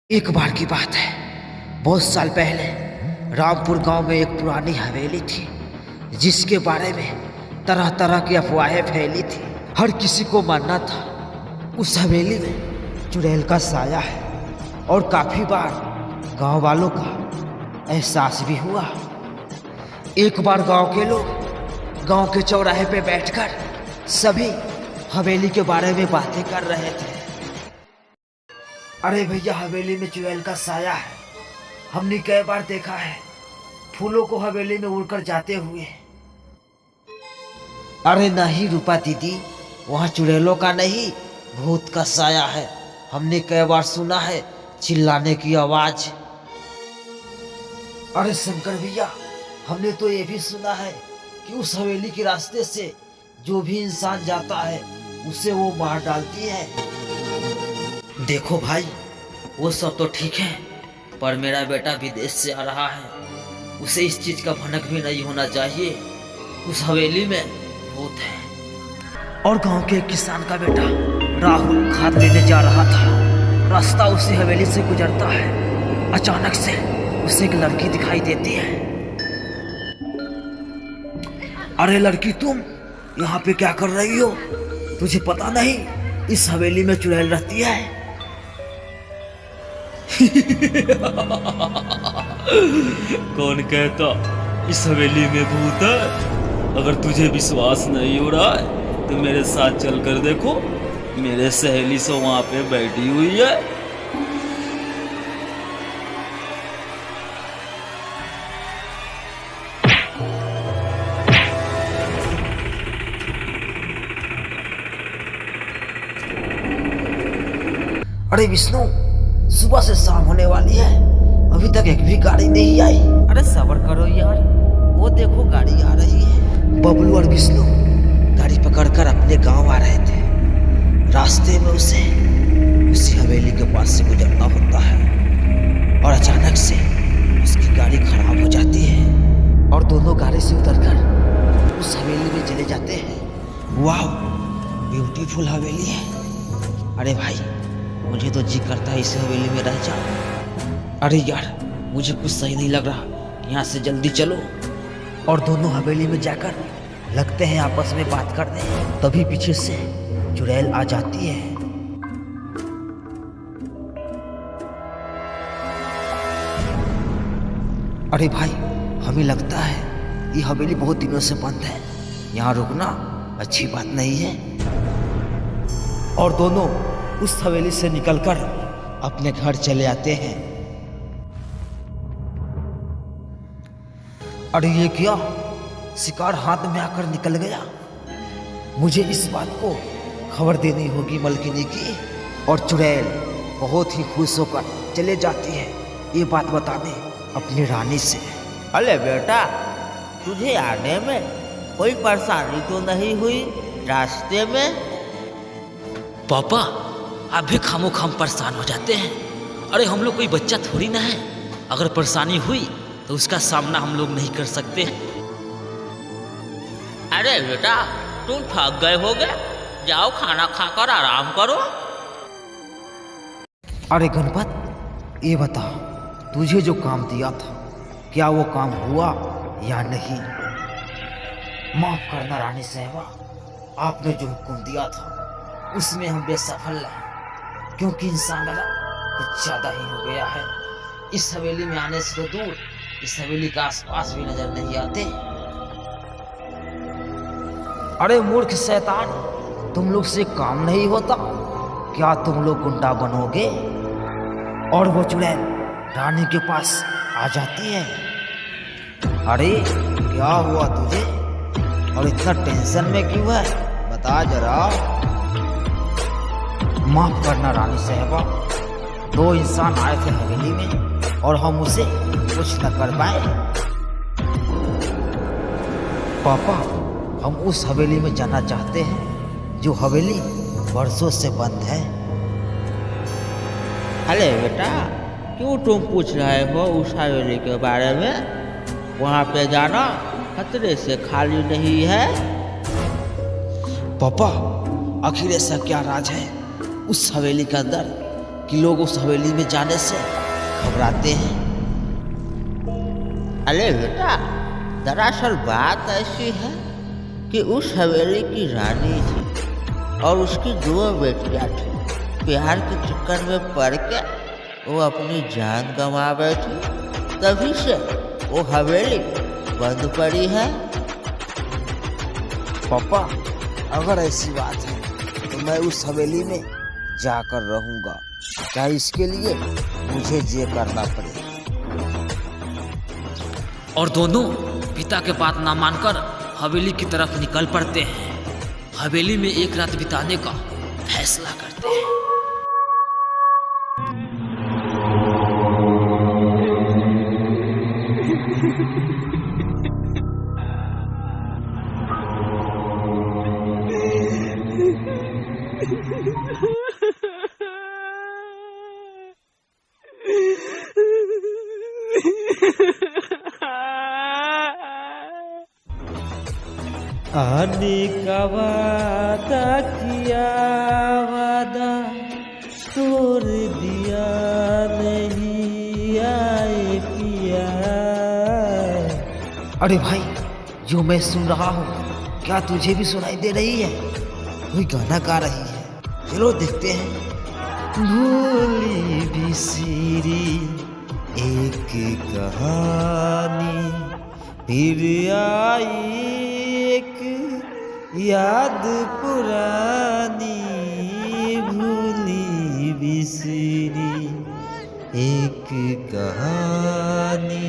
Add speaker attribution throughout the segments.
Speaker 1: एक बार की बात है, बहुत साल पहले रामपुर गांव में एक पुरानी हवेली थी जिसके बारे में तरह तरह की अफवाहें फैली थी। हर किसी को मानना था उस हवेली में चुड़ैल का साया है और काफी बार गांव वालों का एहसास भी हुआ। एक बार गांव के लोग गांव के चौराहे पे बैठकर सभी हवेली के बारे में बातें कर रहे थे। अरे भैया, हवेली में चुड़ैल का साया है, हमने कई बार देखा है फूलों को हवेली में उड़कर जाते हुए। अरे नहीं रूपा दीदी, वहाँ चुड़ैलों का नहीं भूत का साया है, हमने कई बार सुना है चिल्लाने की आवाज। अरे शंकर भैया, हमने तो ये भी सुना है कि उस हवेली के रास्ते से जो भी इंसान जाता है उसे वो मार डालती है। देखो भाई, वो सब तो ठीक है, पर मेरा बेटा विदेश से आ रहा है, उसे इस चीज का भनक भी नहीं होना चाहिए उस हवेली में भूत है। और गांव के एक किसान का बेटा राहुल खाद लेने जा रहा था, रास्ता उसी हवेली से गुजरता है। अचानक से उसे एक लड़की दिखाई देती है। अरे लड़की, तुम यहाँ पे क्या कर रही हो? तुझे पता नहीं इस हवेली में चुड़ैल रहती है?
Speaker 2: कौन कहता इस हवेली में भूत है? अगर तुझे विश्वास नहीं हो रहा है तो मेरे साथ चलकर देखो, मेरे सहेली से वहां पे बैठी हुई है।
Speaker 1: अरे विष्णु, सुबह से शाम होने वाली है, अभी तक एक भी गाड़ी नहीं आई। अरे सब्र करो यार, वो देखो गाड़ी आ रही है। बबलू और विष्णु गाड़ी पकड़कर अपने गांव आ रहे थे। रास्ते में उसे उसी हवेली के पास से गुजरना होता है और अचानक से उसकी गाड़ी खराब हो जाती है और दोनों गाड़ी से उतरकर उस हवेली में चले जाते हैं। वाह, ब्यूटीफुल हवेली है। अरे भाई, मुझे तो जी करता है इस हवेली में रह जाओ। अरे यार, मुझे कुछ सही नहीं लग रहा, यहाँ से जल्दी चलो। और दोनों हवेली में जाकर लगते हैं आपस में बात करने, तभी पीछे से चुड़ैल आ जाती है। अरे भाई, हमें लगता है ये हवेली बहुत दिनों से बंद है, यहाँ रुकना अच्छी बात नहीं है। और दोनों उस हवेली से निकलकर अपने घर चले आते हैं। अरे ये क्या, शिकार हाथ में आकर निकल गया। मुझे इस बात को खबर देनी होगी मलकिनी की। और चुड़ैल बहुत ही खुश होकर चले जाती है ये बात बताने अपनी रानी से।
Speaker 3: अरे बेटा, तुझे आने में कोई परेशानी तो नहीं हुई रास्ते में?
Speaker 4: पापा, आप भी खामोखाम परेशान हो जाते हैं। अरे हम लोग कोई बच्चा थोड़ी ना है, अगर परेशानी हुई तो उसका सामना हम लोग नहीं कर सकते।
Speaker 3: अरे बेटा, तुम थक गए होगे, जाओ खाना खाकर आराम करो।
Speaker 1: अरे गणपत, ये बता, तुझे जो काम दिया था क्या वो काम हुआ या नहीं? माफ करना रानी साहबा, आपने जो हुक्म दिया था उसमें हम बेसफल रहे, क्योंकि इंसान वाला कुछ ज्यादा ही हो गया है। इस हवेली में आने से तो दूर, इस हवेली के आसपास भी नजर नहीं आते। अरे मूर्ख शैतान, तुम लोग से काम नहीं होता क्या? तुम लोग गुंडा बनोगे? और वो चुड़ैल रानी के पास आ जाती है। अरे क्या हुआ तुझे, और इतना टेंशन में क्यों है, बता जरा। माफ करना रानी साहबा, दो इंसान आए थे हवेली में और हम उसे कुछ न कर पाए। पापा, हम उस हवेली में जाना चाहते हैं जो हवेली वर्षों से बंद है।
Speaker 3: अरे बेटा, क्यों तुम पूछ रहे हो उस हवेली के बारे में? वहाँ पे जाना खतरे से खाली नहीं है।
Speaker 1: पापा, आखिर ऐसा क्या राज है उस हवेली के अंदर कि लोग उस हवेली में जाने से घबराते हैं।
Speaker 3: अरे बेटा, दरअसल बात ऐसी है कि उस हवेली की रानी थी और उसकी 2 बेटियां थी। प्यार के चक्कर में पड़ के वो अपनी जान गंवा बैठी, तभी से वो हवेली बंद पड़ी है।
Speaker 1: पापा, अगर ऐसी बात है तो मैं उस हवेली में जाकर रहूंगा, चाहे इसके लिए मुझे जे करना पड़े।
Speaker 4: और दोनों पिता के बात ना मानकर हवेली की तरफ निकल पड़ते हैं। हवेली में एक रात बिताने का फैसला करते हैं।
Speaker 3: आने का वादा किया, वादा तोड़ दिया, नहीं आए पिया।
Speaker 1: अरे भाई, जो मैं सुन रहा हूँ क्या तुझे भी सुनाई दे रही है? कोई गाना गा रही है, चलो देखते हैं।
Speaker 3: भूली बिसरी एक कहानी, फिर आई एक याद पुरानी। भूली बिसरी एक कहानी।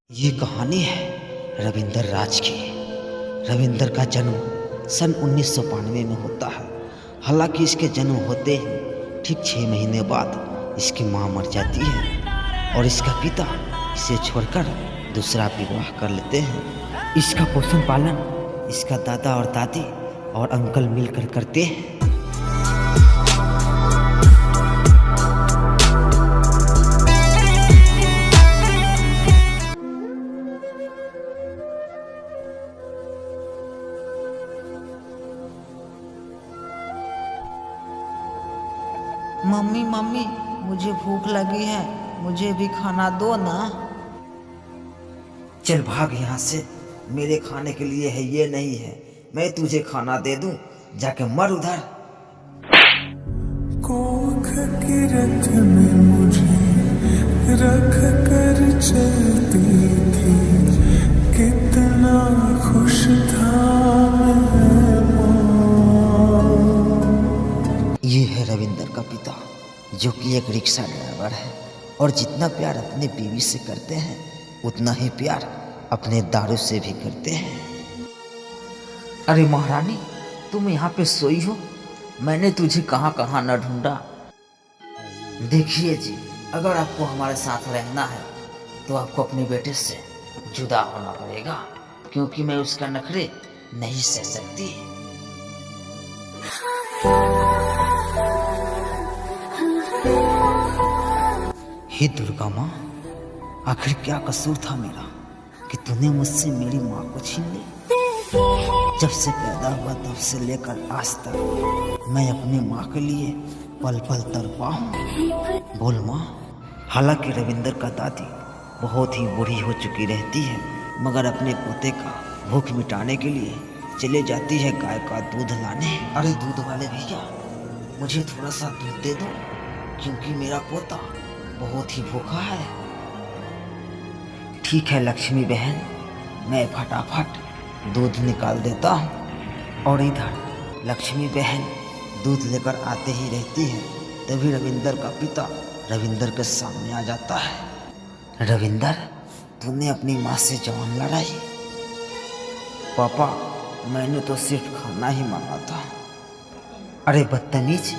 Speaker 1: ये कहानी है रविंदर राज की। रविंदर का जन्म सन 1992 में होता है। हालांकि इसके जन्म होते ही ठीक 6 महीने बाद इसकी मां मर जाती है और इसका पिता इसे छोड़कर दूसरा विवाह कर लेते हैं। इसका पोषण पालन इसका दादा और दादी और अंकल मिलकर करते हैं।
Speaker 5: मम्मी मम्मी, मुझे भूख लगी है, मुझे भी खाना दो ना।
Speaker 1: चल भाग यहाँ से, मेरे खाने के लिए है ये नहीं है। मैं तुझे खाना दे दूं, जाके मर उधर।
Speaker 6: कोख के रथ में मुझे रख कर चलती थी, कितना खुश था मैं माँ।
Speaker 1: ये है रविंदर का पिता, जो कि एक रिक्शा ड्राइवर है और जितना प्यार अपने बीवी से करते हैं उतना ही प्यार अपने दारू से भी करते हैं। अरे महारानी, तुम यहाँ पे सोई हो? मैंने तुझे कहाँ कहाँ न ढूंढा। देखिए जी, अगर आपको हमारे साथ रहना है तो आपको अपने बेटे से जुदा होना पड़ेगा, क्योंकि मैं उसका नखरे नहीं सह सकती। हे दुर्गा माँ, आखिर क्या कसूर था मेरा कि तूने मुझसे मेरी माँ को छीन ली? जब से पैदा हुआ तब से लेकर आज तक मैं अपनी माँ के लिए पल पल तड़पा हूँ। बोल माँ। हालांकि रविंदर का दादी बहुत ही बूढ़ी हो चुकी रहती है, मगर अपने पोते का भूख मिटाने के लिए चले जाती है गाय का दूध लाने। अरे दूध वाले भैया, मुझे थोड़ा सा दूध दे दो, क्योंकि मेरा पोता बहुत ही भूखा है। ठीक है लक्ष्मी बहन, मैं फटाफट दूध निकाल देता हूँ। और इधर लक्ष्मी बहन दूध लेकर आते ही रहती है, तभी रविंदर का पिता रविंदर के सामने आ जाता है। रविंदर, तूने अपनी माँ से जवान लड़ाई? पापा, मैंने तो सिर्फ खाना ही मांगा था। अरे बदतमीज,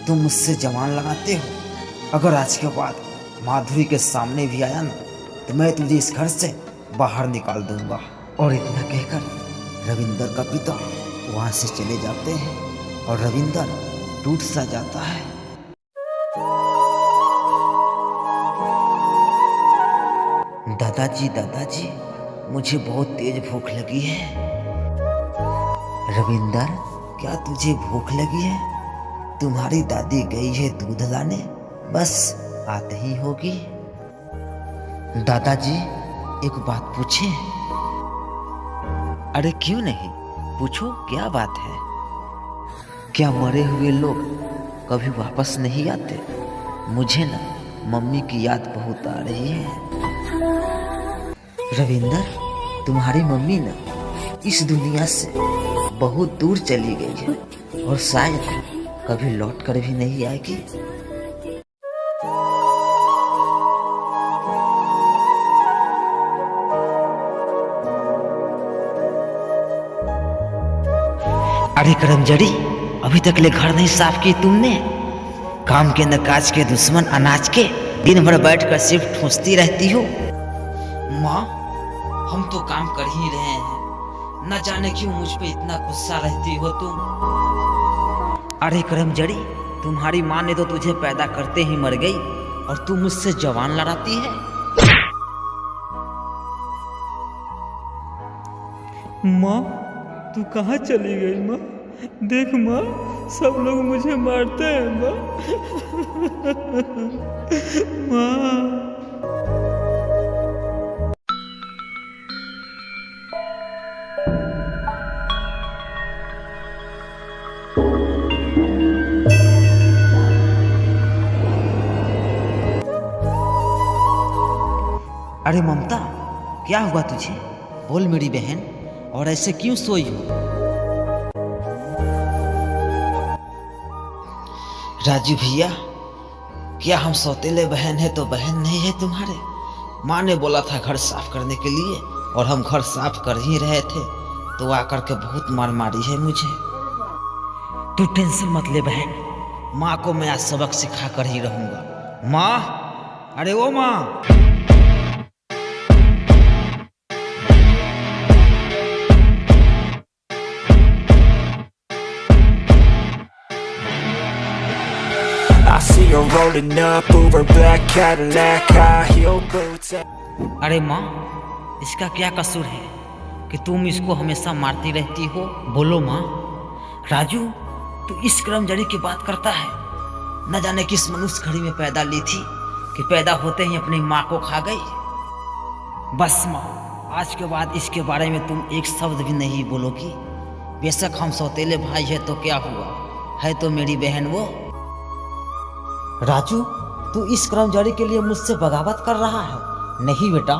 Speaker 1: तुम मुझसे जवान लगाते हो? अगर आज के बाद माधुरी के सामने भी आया ना तो मैं तुझे इस घर से बाहर निकाल दूंगा। और इतना कहकर रविंदर का पिता वहाँ से चले जाते हैं और रविंदर टूट सा जाता है। दादाजी, मुझे बहुत तेज भूख लगी है। रविंदर, क्या तुझे भूख लगी है? तुम्हारी दादी गई है दूध लाने, बस आते ही होगी। दादाजी, एक बात पूछे? अरे क्यों नहीं, पूछो, क्या बात है? क्या मरे हुए लोग कभी वापस नहीं आते? मुझे ना मम्मी की याद बहुत आ रही है। रविंदर, तुम्हारी मम्मी ना इस दुनिया से बहुत दूर चली गई है और शायद कभी लौट कर भी नहीं आएगी। अरे करमजड़ी, अभी तक ले घर नहीं साफ की तुमने? काम के न काज के दुश्मन अनाज के, दिन भर बैठ कर सिर्फ ठूंसती रहती हो।
Speaker 5: माँ, हम तो काम कर ही रहे हैं, न जाने क्यों मुझ पे इतना गुस्सा रहती हो तुम।
Speaker 1: अरे करमजड़ी, तुम्हारी माँ ने तो तुझे पैदा करते ही मर गई और तू मुझसे जवान लड़ाती है।
Speaker 2: माँ, तू कहाँ चली गई माँ? देख माँ, सब लोग मुझे मारते हैं माँ। माँ।
Speaker 1: अरे ममता, क्या हुआ तुझे? बोल मेरी बहन, और ऐसे क्यों सोई हो? राजू भैया, क्या हम सौतेले बहन है तो बहन नहीं है तुम्हारे? माँ ने बोला था घर साफ करने के लिए और हम घर साफ कर ही रहे थे तो आकर के बहुत मार मारी है मुझे। तू टेंशन मत ले बहन, माँ को मैं आज सबक सिखा कर ही रहूंगा। माँ, अरे ओ माँ।
Speaker 6: I see her rolling up, Uber black Cadillac, high heel boots.
Speaker 1: अरे माँ, इसका क्या कसूर है कि तुम इसको हमेशा मारती रहती हो? बोलो माँ। राजू, तू इस कर्मजड़ी की बात करता है? न जाने किस मनुष्य घड़ी में पैदा ली थी कि पैदा होते ही अपनी माँ को खा गई। बस माँ, आज के बाद इसके बारे में तुम एक शब्द भी नहीं बोलोगी। बेशक हम सौतेले भाई है तो क्या हुआ, है तो मेरी बहन वो। राजू, तू इस कर्मचारी के लिए मुझसे बगावत कर रहा है? नहीं बेटा,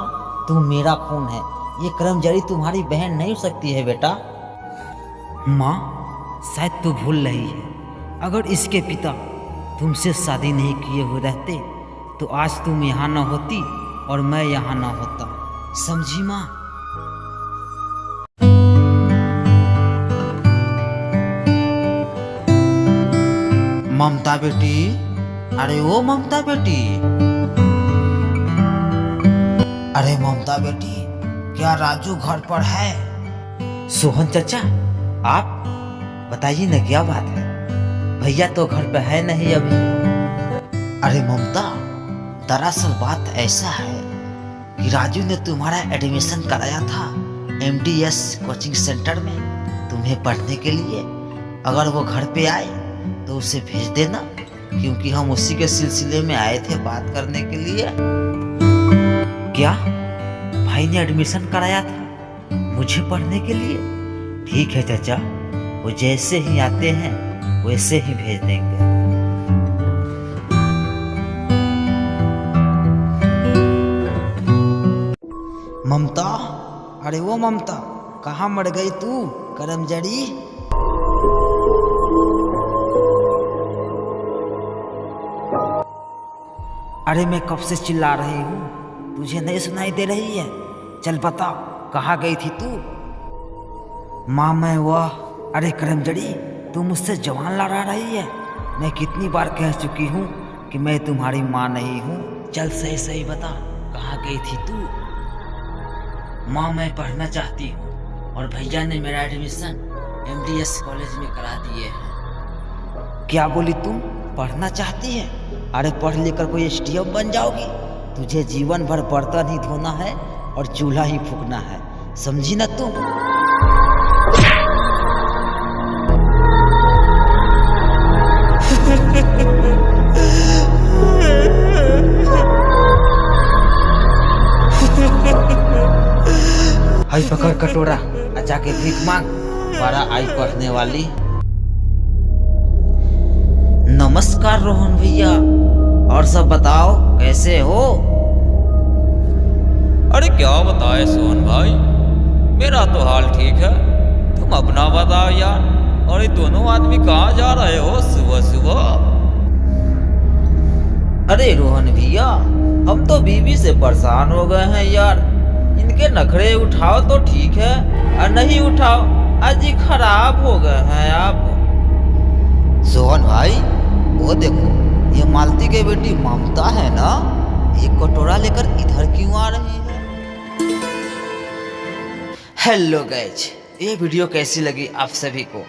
Speaker 1: तू मेरा खून है, ये कर्मचारी तुम्हारी बहन नहीं हो सकती है बेटा। माँ, शायद तू भूल रही है, अगर इसके पिता तुमसे शादी नहीं किए हुए रहते तो आज तुम यहाँ न होती और मैं यहाँ न होता, समझी माँ? ममता बेटी, अरे ओ ममता बेटी, अरे ममता बेटी, क्या राजू घर पर है? सोहन चाचा, आप बताइए ना क्या बात है? भैया तो घर पे है नहीं अभी। अरे ममता, दरअसल बात ऐसा है कि राजू ने तुम्हारा एडमिशन कराया था MDS कोचिंग सेंटर में तुम्हें पढ़ने के लिए। अगर वो घर पे आए तो उसे भेज देना, क्योंकि हम उसी के सिलसिले में आए थे बात करने के लिए। क्या भाई ने एडमिशन कराया था मुझे पढ़ने के लिए? ठीक है चाचा, वो जैसे ही आते हैं वैसे ही भेज देंगे। ममता, अरे वो ममता, कहाँ मर गई तू करमजड़ी? अरे मैं कब से चिल्ला रही हूँ, तुझे नहीं सुनाई दे रही है? चल बता, कहाँ गई थी तू? माँ मैं वह, अरे करमजड़ी, तू मुझसे जवान लड़ा रही है। मैं कितनी बार कह चुकी हूँ कि मैं तुम्हारी माँ नहीं हूँ। चल सही सही बता, कहाँ गई थी तू? माँ मैं पढ़ना चाहती हूँ और भैया ने मेरा एडमिशन MDS कॉलेज में करा दिए हैं। क्या बोली तुम? पढ़ना चाहती है? अरे पढ़ लेकर कोई STF बन जाओगी, तुझे जीवन भर बर्तन ही धोना है और चूल्हा ही फूकना है, समझी ना तुम? हाय पकड़ कटोरा, जाके भीख मांग, बड़ा आई पढ़ने वाली। नमस्कार रोहन भैया, और सब बताओ कैसे हो?
Speaker 7: अरे क्या बताए सोहन भाई, मेरा तो हाल ठीक है, तुम अपना बताओ यार। और ये दोनों आदमी कहाँ जा रहे हो सुबह सुबह?
Speaker 1: अरे रोहन भैया, हम तो बीवी से परेशान हो गए हैं यार। इनके नखरे उठाओ तो ठीक है, और नहीं उठाओ आज ही खराब हो गए हैं आप। सोहन भाई, वो देखो, ये मालती के बेटी ममता है ना, एक कटोरा लेकर इधर क्यों आ रही है? हेलो गाइज, ये वीडियो कैसी लगी आप सभी को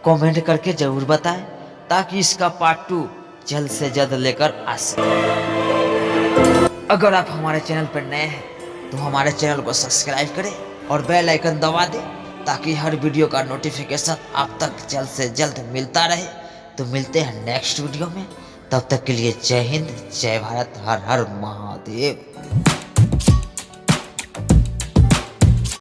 Speaker 1: कमेंट करके जरूर बताएं, ताकि इसका पार्ट 2 जल्द से जल्द लेकर आ सके। अगर आप हमारे चैनल पर नए हैं तो हमारे चैनल को सब्सक्राइब करें और बेल आइकन दबा दें, ताकि हर वीडियो का नोटिफिकेशन आप तक जल्द से जल्द मिलता रहे। तो मिलते हैं नेक्स्ट वीडियो में, तब तक के लिए जय हिंद, जय भारत, हर हर महादेव।